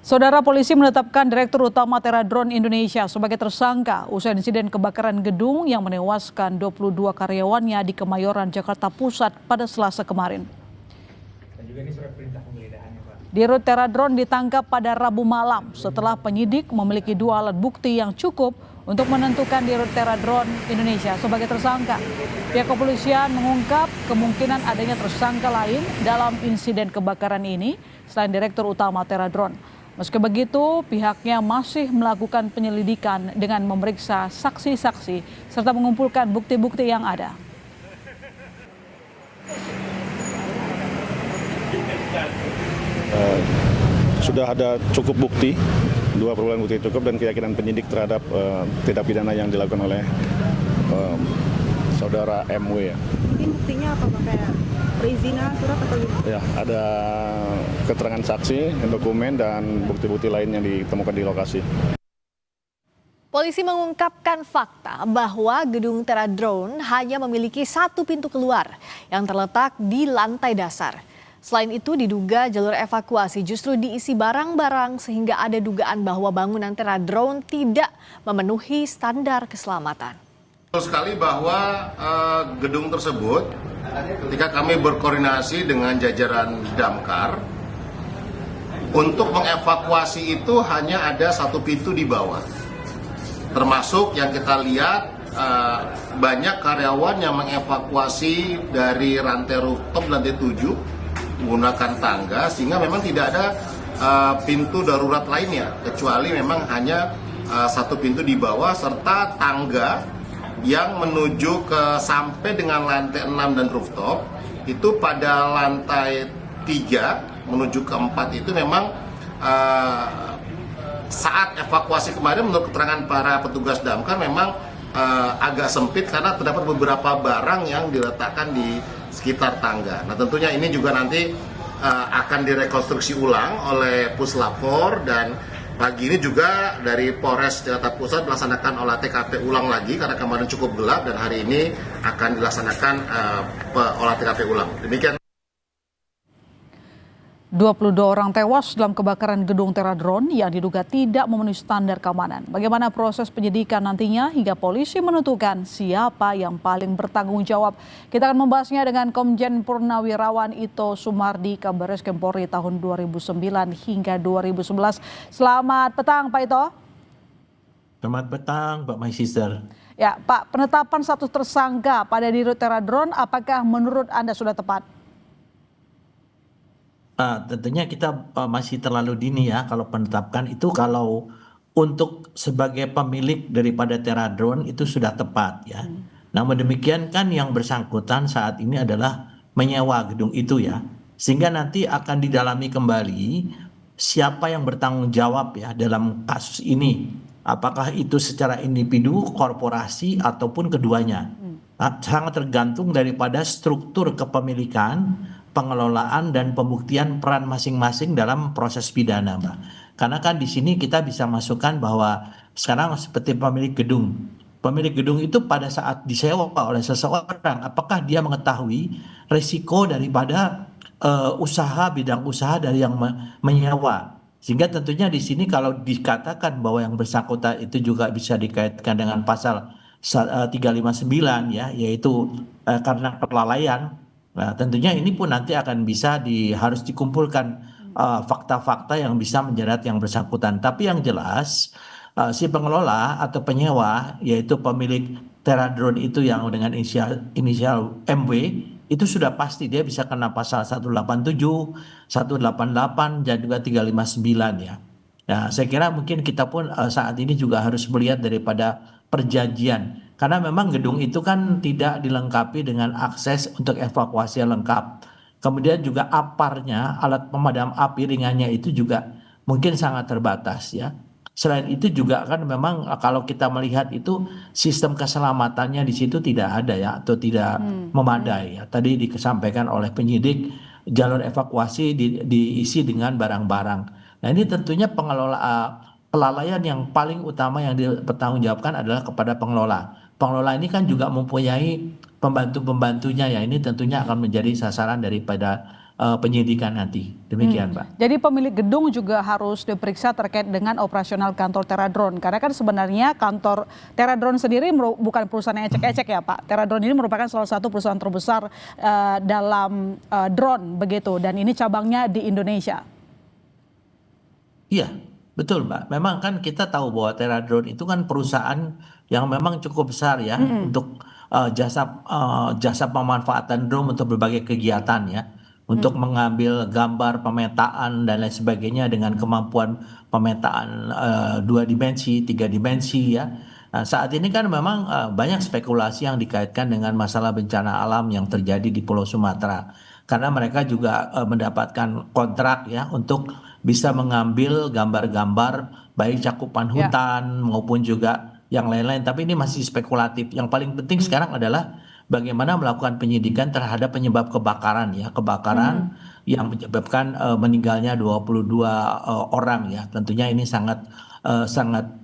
Saudara polisi menetapkan Direktur Utama Teradron Indonesia sebagai tersangka usai insiden kebakaran gedung yang menewaskan 22 karyawannya di Kemayoran, Jakarta Pusat pada Selasa kemarin. Dirut Teradron ditangkap pada Rabu malam setelah penyidik memiliki 2 alat bukti yang cukup untuk menentukan Dirut Teradron Indonesia sebagai tersangka. Pihak kepolisian mengungkap kemungkinan adanya tersangka lain dalam insiden kebakaran ini selain Direktur Utama Teradron. Meski begitu, pihaknya masih melakukan penyelidikan dengan memeriksa saksi-saksi serta mengumpulkan bukti-bukti yang ada. Sudah ada cukup bukti, 2 permulaan bukti cukup dan keyakinan penyidik terhadap tindak pidana yang dilakukan oleh saudara MW. Ini buktinya apa Pak? Kayak perizinan, surat atau gimana? Ya, ada keterangan saksi, dokumen dan bukti-bukti lain yang ditemukan di lokasi. Polisi mengungkapkan fakta bahwa gedung Teradron hanya memiliki 1 pintu keluar yang terletak di lantai dasar. Selain itu diduga jalur evakuasi justru diisi barang-barang sehingga ada dugaan bahwa bangunan Teradron tidak memenuhi standar keselamatan. Betul sekali bahwa gedung tersebut ketika kami berkoordinasi dengan jajaran Damkar untuk mengevakuasi itu hanya ada 1 pintu di bawah. Termasuk yang kita lihat banyak karyawan yang mengevakuasi dari rantai rooftop lantai 7 menggunakan tangga sehingga memang tidak ada pintu darurat lainnya kecuali memang hanya 1 pintu di bawah serta tangga yang menuju ke sampai dengan lantai 6 dan rooftop itu pada lantai 3 menuju ke 4 itu memang saat evakuasi kemarin menurut keterangan para petugas damkar memang agak sempit karena terdapat beberapa barang yang diletakkan di sekitar tangga. Nah tentunya ini juga nanti akan direkonstruksi ulang oleh Puslap 4 dan pagi ini juga dari Polres Jakarta Pusat melaksanakan olah TKP ulang lagi karena kemarin cukup gelap dan hari ini akan dilaksanakan olah TKP ulang. Demikian. 22 orang tewas dalam kebakaran gedung Teradron yang diduga tidak memenuhi standar keamanan. Bagaimana proses penyidikan nantinya hingga polisi menentukan siapa yang paling bertanggung jawab. Kita akan membahasnya dengan Komjen Purnawirawan Ito Sumardi, Kabareskrim Polri tahun 2009 hingga 2011. Selamat petang Pak Ito. Selamat petang Pak My Sister. Ya Pak, penetapan status tersangka pada Dirut Teradron apakah menurut Anda sudah tepat? Tentunya kita masih terlalu dini ya kalau penetapkan itu. Kalau untuk sebagai pemilik daripada Teradron itu sudah tepat ya. Namun demikian kan yang bersangkutan saat ini adalah menyewa gedung itu ya. Sehingga nanti akan didalami kembali siapa yang bertanggung jawab ya dalam kasus ini. Apakah itu secara individu, korporasi ataupun keduanya. Sangat tergantung daripada struktur kepemilikan, pengelolaan dan pembuktian peran masing-masing dalam proses pidana, Mbak. Karena kan di sini kita bisa masukkan bahwa sekarang seperti pemilik gedung. Pemilik gedung itu pada saat disewa oleh seseorang, apakah dia mengetahui risiko daripada bidang usaha dari yang menyewa. Sehingga tentunya di sini kalau dikatakan bahwa yang bersangkutan itu juga bisa dikaitkan dengan pasal 359 ya, yaitu karena kelalaian. Nah, tentunya ini pun nanti akan bisa harus dikumpulkan fakta-fakta yang bisa menjerat yang bersangkutan. Tapi yang jelas si pengelola atau penyewa yaitu pemilik Teradron itu yang dengan inisial MW itu sudah pasti dia bisa kena pasal 187, 188 dan juga 359 ya. Nah, saya kira mungkin kita pun saat ini juga harus melihat daripada perjanjian. Karena memang gedung itu kan tidak dilengkapi dengan akses untuk evakuasi yang lengkap. Kemudian juga aparnya, alat pemadam api ringannya itu juga mungkin sangat terbatas ya. Selain itu juga kan memang kalau kita melihat itu sistem keselamatannya di situ tidak ada ya atau tidak memadai ya. Tadi disampaikan oleh penyidik jalur evakuasi diisi dengan barang-barang. Nah ini tentunya kelalaian yang paling utama yang dipertanggungjawabkan adalah kepada pengelola. Pengelola ini kan juga mempunyai pembantu-pembantunya ya, ini tentunya akan menjadi sasaran daripada penyidikan nanti. Demikian, Pak. Jadi pemilik gedung juga harus diperiksa terkait dengan operasional kantor Teradrone. Karena kan sebenarnya kantor Teradrone sendiri bukan perusahaan yang ecek-ecek ya Pak. Teradrone ini merupakan salah satu perusahaan terbesar dalam drone begitu. Dan ini cabangnya di Indonesia. Iya, betul Mbak. Memang kan kita tahu bahwa Teradrone itu kan perusahaan yang memang cukup besar ya untuk jasa pemanfaatan drone untuk berbagai kegiatan ya. Untuk mengambil gambar pemetaan dan lain sebagainya dengan kemampuan pemetaan 2 dimensi, 3 dimensi ya. Nah, saat ini kan memang banyak spekulasi yang dikaitkan dengan masalah bencana alam yang terjadi di Pulau Sumatera. Karena mereka juga mendapatkan kontrak ya untuk bisa mengambil gambar-gambar baik cakupan hutan maupun juga yang lain-lain. Tapi ini masih spekulatif. Yang paling penting sekarang adalah bagaimana melakukan penyidikan terhadap penyebab kebakaran ya, kebakaran yang menyebabkan meninggalnya 22 orang ya. Tentunya ini sangat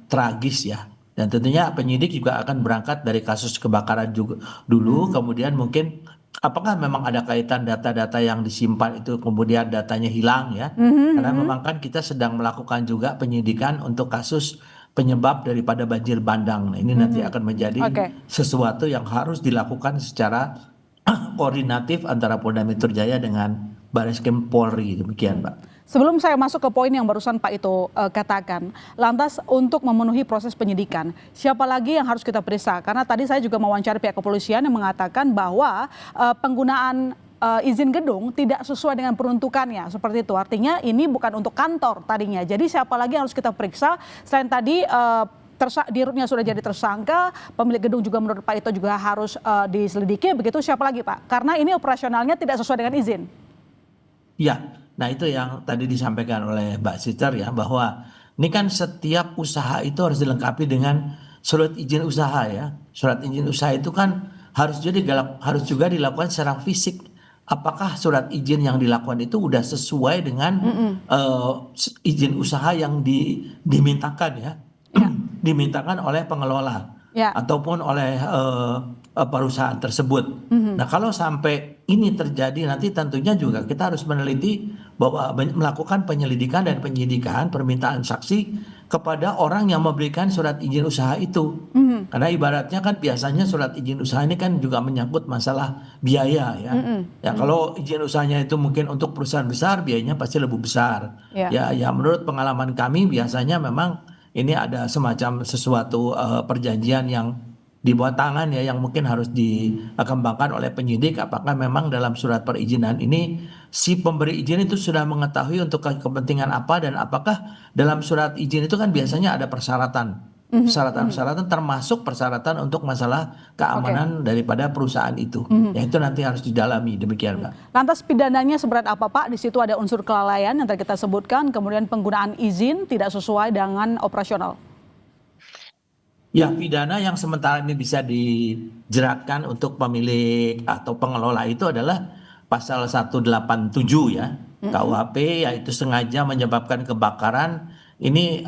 tragis ya. Dan tentunya penyidik juga akan berangkat dari kasus kebakaran juga dulu, kemudian mungkin apakah memang ada kaitan data-data yang disimpan itu kemudian datanya hilang ya. Karena memang kan kita sedang melakukan juga penyidikan untuk kasus penyebab daripada banjir bandang. Nah, ini nanti akan menjadi sesuatu yang harus dilakukan secara koordinatif antara Polda Metro Jaya dengan Barreskrim Polri. Demikian, Pak. Sebelum saya masuk ke poin yang barusan Pak Ito katakan, lantas untuk memenuhi proses penyidikan, siapa lagi yang harus kita periksa? Karena tadi saya juga mewawancari pihak kepolisian yang mengatakan bahwa penggunaan izin gedung tidak sesuai dengan peruntukannya, seperti itu. Artinya ini bukan untuk kantor tadinya. Jadi siapa lagi yang harus kita periksa? Selain tadi dirutnya sudah jadi tersangka, pemilik gedung juga menurut Pak Ito juga harus diselidiki. Begitu siapa lagi Pak? Karena ini operasionalnya tidak sesuai dengan izin. Ya. Nah itu yang tadi disampaikan oleh Mbak Sister ya, bahwa ini kan setiap usaha itu harus dilengkapi dengan surat izin usaha ya. Surat izin usaha itu kan harus juga dilakukan secara fisik. Apakah surat izin yang dilakukan itu udah sesuai dengan izin usaha yang dimintakan ya, dimintakan oleh pengelola ataupun oleh perusahaan tersebut. Nah kalau sampai ini terjadi nanti tentunya juga kita harus meneliti bahwa melakukan penyelidikan dan penyidikan permintaan saksi kepada orang yang memberikan surat izin usaha itu. Karena ibaratnya kan biasanya surat izin usaha ini kan juga menyangkut masalah biaya ya. Ya kalau izin usahanya itu mungkin untuk perusahaan besar biayanya pasti lebih besar. Ya menurut pengalaman kami biasanya memang ini ada semacam sesuatu perjanjian yang dibuat tangan ya yang mungkin harus dikembangkan oleh penyidik apakah memang dalam surat perizinan ini si pemberi izin itu sudah mengetahui untuk kepentingan apa dan apakah dalam surat izin itu kan biasanya ada persyaratan termasuk persyaratan untuk masalah keamanan daripada perusahaan itu. Ya itu nanti harus didalami demikian Pak. Lantas pidananya seberat apa Pak? Di situ ada unsur kelalaian yang tadi kita sebutkan, kemudian penggunaan izin tidak sesuai dengan operasional. Ya, pidana yang sementara ini bisa dijeratkan untuk pemilik atau pengelola itu adalah pasal 187 ya KUHP, yaitu sengaja menyebabkan kebakaran. Ini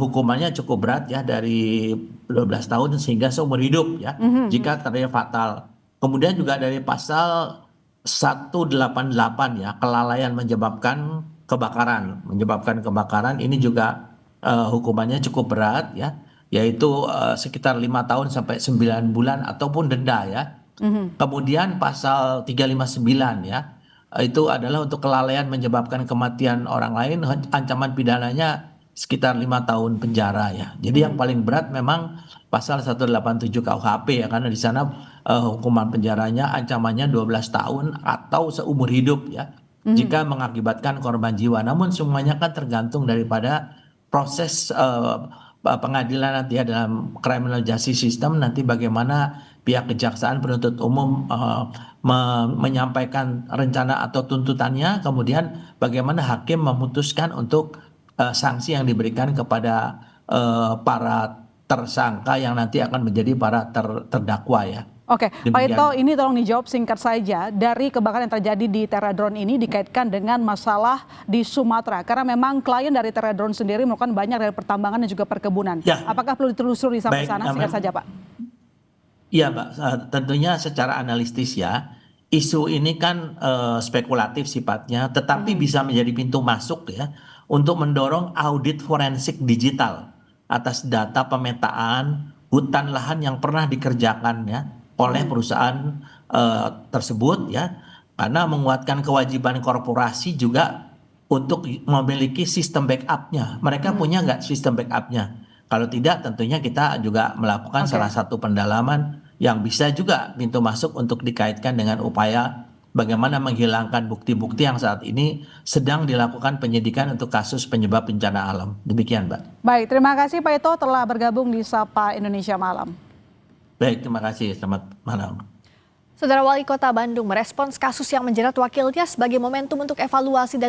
hukumannya cukup berat ya, dari 12 tahun sehingga seumur hidup ya jika terjadi fatal. Kemudian juga dari pasal 188 ya, kelalaian menyebabkan kebakaran ini juga hukumannya cukup berat ya, yaitu sekitar 5 tahun sampai 9 bulan ataupun denda ya. Kemudian pasal 359 ya, itu adalah untuk kelalaian menyebabkan kematian orang lain, ancaman pidananya sekitar 5 tahun penjara ya. Jadi yang paling berat memang pasal 187 KUHP ya, karena di sana hukuman penjaranya ancamannya 12 tahun atau seumur hidup ya, jika mengakibatkan korban jiwa. Namun semuanya kan tergantung daripada proses pengadilan nanti ya, dalam criminal justice system nanti bagaimana pihak kejaksaan penuntut umum menyampaikan rencana atau tuntutannya, kemudian bagaimana hakim memutuskan untuk sanksi yang diberikan kepada para tersangka yang nanti akan menjadi para terdakwa ya. Oke, Pak Ito, ini tolong dijawab singkat saja. Dari kebakaran yang terjadi di Teradrone ini dikaitkan dengan masalah di Sumatera. Karena memang klien dari Teradrone sendiri melakukan banyak dari pertambangan dan juga perkebunan. Ya. Apakah perlu ditelusuri sampai sana? Singkat saja, Pak. Iya, Mbak. Tentunya secara analitis ya, isu ini kan spekulatif sifatnya, tetapi bisa menjadi pintu masuk ya untuk mendorong audit forensik digital atas data pemetaan hutan lahan yang pernah dikerjakan ya oleh perusahaan tersebut ya, karena menguatkan kewajiban korporasi juga untuk memiliki sistem backupnya. Mereka punya nggak sistem backupnya? Kalau tidak, tentunya kita juga melakukan salah satu pendalaman yang bisa juga pintu masuk untuk dikaitkan dengan upaya bagaimana menghilangkan bukti-bukti yang saat ini sedang dilakukan penyidikan untuk kasus penyebab bencana alam. Demikian, Mbak. Baik, terima kasih Pak Ito telah bergabung di Sapa Indonesia Malam. Baik, terima kasih. Selamat malam. Saudara Wali Kota Bandung merespons kasus yang menjerat wakilnya sebagai momentum untuk evaluasi dan